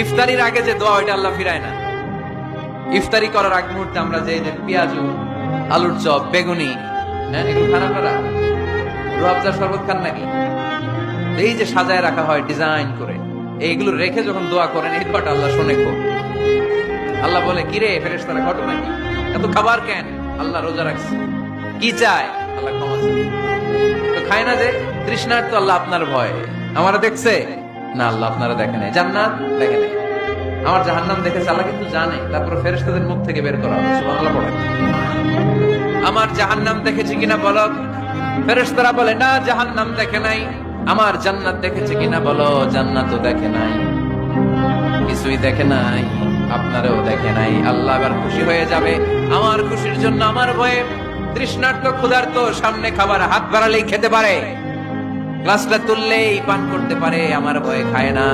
ইফতারির আগে যে দোয়া ওইটা আল্লাহ ফিরায় না। ইফতারি করার আগ মুহূর্তে আমরা যে পেঁয়াজু, আলুর চপ, বেগুনি, হ্যাঁ এগুলো খান আপনারা? রুয়াবজার শরবত খান নাকি? এই যে সাজায় রাখা হয় ডিজাইন করে, এইগুলো রেখে যখন দোয়া করেন এই দোয়াটা আল্লাহ শুনে খুব। আল্লাহ বলে কিরে ফেরেশতারা ঘটনা কি, এত খাবার কেন? আল্লাহ রোজা রাখছে, কি চায়? আল্লাহ ক্ষমা চায়। তো খায় না যে তৃষ্ণার, তো আল্লাহ আপনার ভয়। আমারা দেখছে না, আল্লাহ আপনারা দেখে নাই। জান্নাত দেখে নাই, আমার জাহান্নাম দেখেছে আল্লাহ কিন্তু জানে। তারপর ফেরেশতাদের মুখ থেকে বের করা হবে, সুবহানাল্লাহ পড়ে। আমার জাহান্নাম দেখেছি কিনা বলো। ফেরেশতারা বলে না, জাহান্নাম দেখে নাই। আমার জান্নাত দেখেছে কিনা বলো, জান্নাতও দেখে নাই। কিছুই দেখে নাই, আপনারও দেখে নাই। আল্লাহ এবার খুশি হয়ে যাবে। আমার খুশির জন্য আমার ভয়ে তৃষ্ণার্ত ক্ষুধার্ত সামনে খাবার হাত বাড়ালেই খেতে পারে, গ্লাসটা তুললেই পান করতে পারে, আমার ভয়ে খায় না।